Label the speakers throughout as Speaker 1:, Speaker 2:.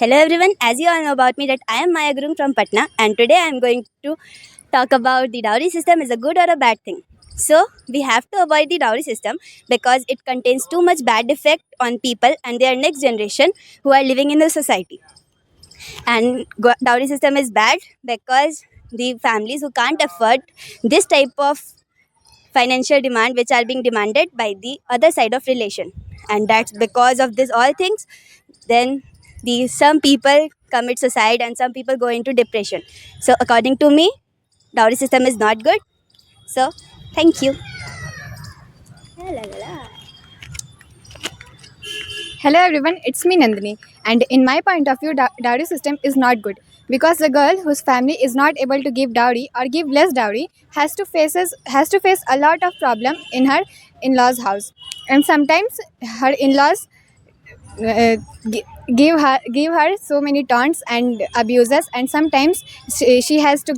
Speaker 1: Hello everyone, as you all know about me that I am Maya Gurung from Patna and today I am going to talk about the dowry system is a good or a bad thing. So we have to avoid the dowry system because it contains too much bad effect on people and their next generation who are living in the society. And dowry system is bad because the families who can't afford this type of financial demand which are being demanded by the other side of relation, and that's because of this all things, then the some people commit suicide and some people go into depression. So according to me, dowry system is not good. So thank you. La, la, la, la.
Speaker 2: Hello everyone, it's me Nandini, and in my point of view, dowry system is not good because the girl whose family is not able to give dowry or give less dowry has to face a lot of problem in her in-laws' house, and sometimes her in-laws uh, give her so many taunts and abuses, and sometimes she has to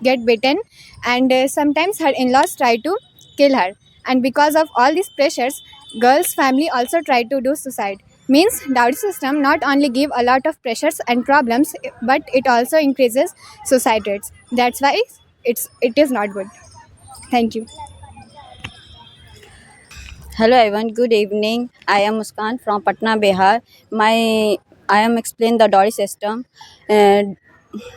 Speaker 2: get beaten, and sometimes her in-laws try to kill her, and because of all these pressures, girls family also try to do suicide. Means dowry system not only give a lot of pressures and problems, but it also increases suicide rates. That's why it is not good. Thank you.
Speaker 3: Hello everyone, good evening. I am Muskan from Patna, Bihar. I am explain the Dory system. And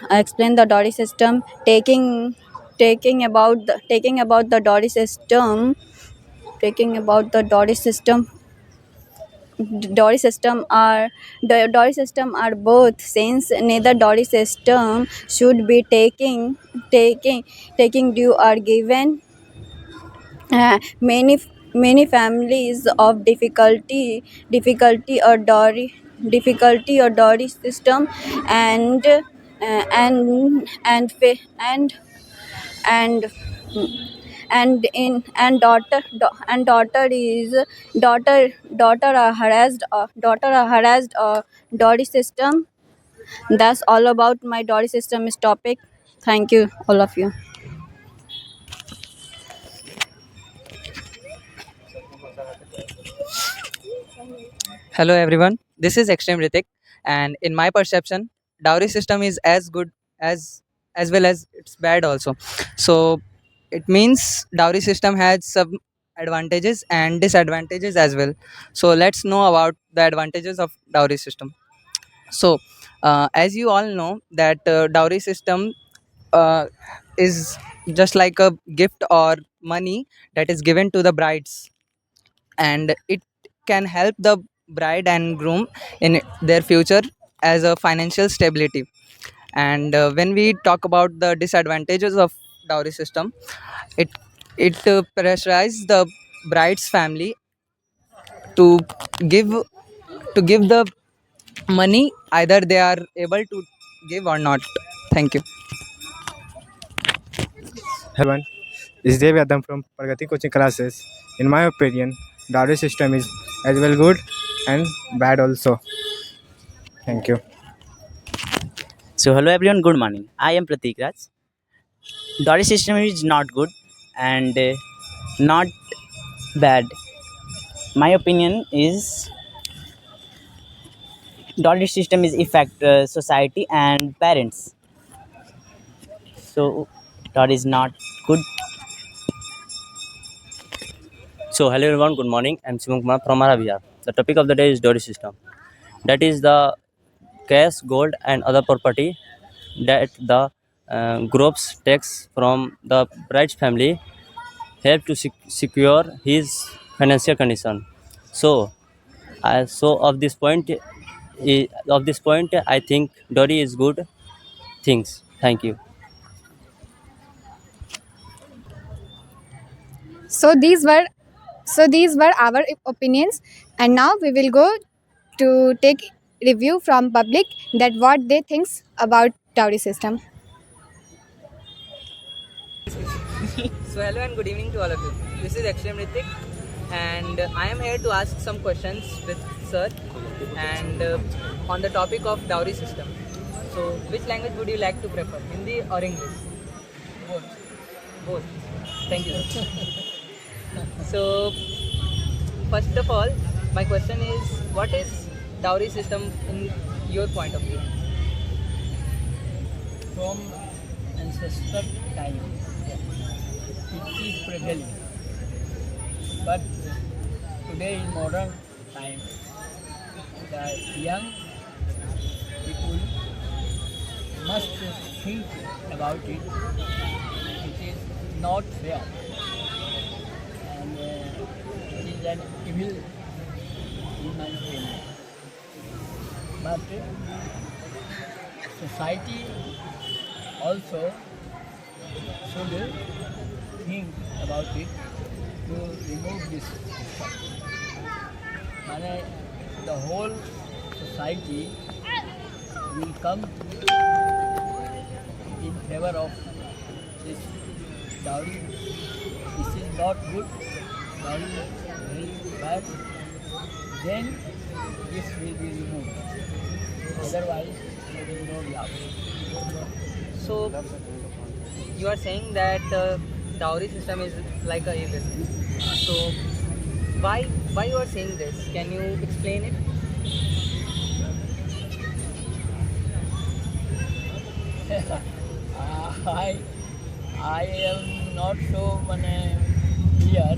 Speaker 3: I explain the Dory system taking about the Dory system. Taking about the Dory system. Dory system are both, since neither Dory system should be taking due or given. Many families of difficulty or dowry system, and and fa- and and daughter is daughter are harassed dowry system. That's all about my dowry system is topic. Thank you all of you.
Speaker 4: Hello everyone, this is Extreme Ritik, and in my perception, dowry system is as good as well as it's bad also. So it means dowry system has some advantages and disadvantages as well. So let's know about the advantages of dowry system. So as you all know that dowry system uh, is just like a gift or money that is given to the brides, and it can help the bride and groom in their future as a financial stability. And when we talk about the disadvantages of dowry system, it pressurizes the bride's family to give give the money, either they are able to give or not. Thank you.
Speaker 5: Everyone, this is Devyadam from Pragati Coaching Classes. In my opinion, dowry system is as well good and bad also. Thank you.
Speaker 6: So hello everyone, good morning. I am Pratik Raj. Dowry system is not good and not bad. My opinion is dowry system is affect society and parents. So that is not good.
Speaker 7: So hello everyone, good morning. I'm Simon Kumar from Arabia. The topic of the day is dowry system. That is the cash, gold, and other property that the groups takes from the bride's family help to secure his financial condition. So, of this point, I think dowry is good things. Thank you.
Speaker 2: So these were our opinions, and now we will go to take review from public that what they thinks about dowry system.
Speaker 4: So hello and good evening to all of you. This is Extreme Ritik, and I am here to ask some questions with sir, and on the topic of dowry system. So which language would you like to prefer, Hindi or English? Both. Both. Thank you. So first of all, my question is, what is dowry system in your point of view?
Speaker 8: From ancestral time, it is prevailing. But today in modern time, the young people must think about it. It is not fair, and it is an evil in my opinion. But society also should think about it to remove this system. And the whole society will come in favor of this dowry. This is not good, dowry is very bad. Then this will be removed. Otherwise, there is no doubt.
Speaker 4: So you are saying that dowry system is like a evil. So why you are saying this? Can you explain it?
Speaker 8: I am not so clear,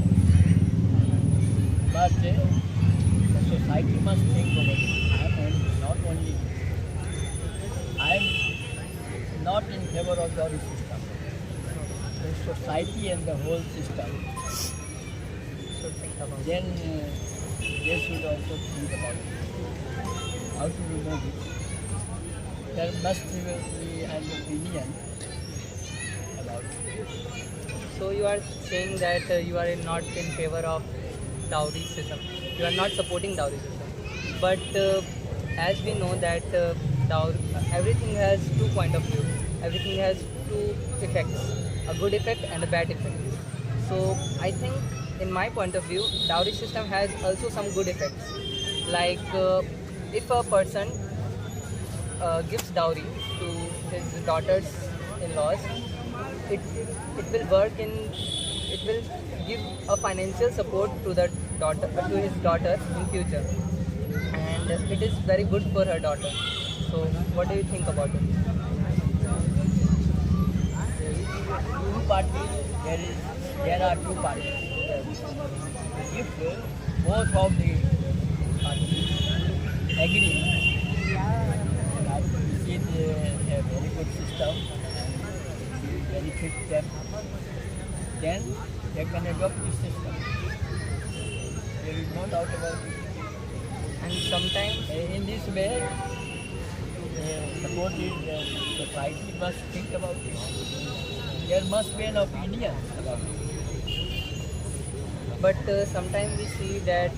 Speaker 8: but the society must think about it. I am not in favor of dowry system. The society and the whole system
Speaker 4: Should think about it.
Speaker 8: then they should also think about it. How to remove it. There must be an opinion about it.
Speaker 4: So you are saying that you are not in favor of dowry system. You are not supporting dowry system. But as we know that everything has two point of view. Everything has two effects, a good effect and a bad effect. So I think in my point of view, dowry system has also some good effects. Like if a person gives dowry to his daughters-in-laws, it will work in, it will give a financial support to the daughter, to his daughter in future, and it is very good for her daughter. So what do you think about it?
Speaker 8: Two parties, there are two parties. If both of the parties agree that this is a very good system and will benefit them, then they can adopt this system. There is no doubt about it.
Speaker 4: And sometimes
Speaker 8: In this way, supported society must think about it. There must be an opinion about it.
Speaker 4: but sometimes we see that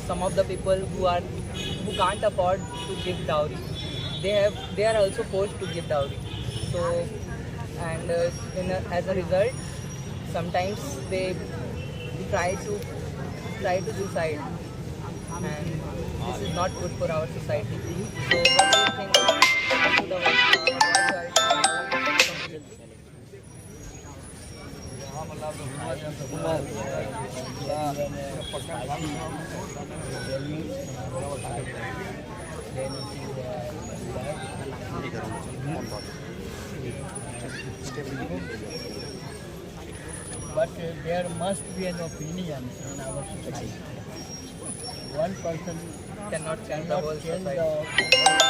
Speaker 4: some of the people who can't afford to give dowry, they are also forced to give dowry. So and as a result, sometimes they try to suicide, and this is not good for our society. So what do you think? Should avoid
Speaker 8: But there must be an opinion in our society. One person
Speaker 4: cannot change the whole
Speaker 8: change
Speaker 4: society.
Speaker 8: the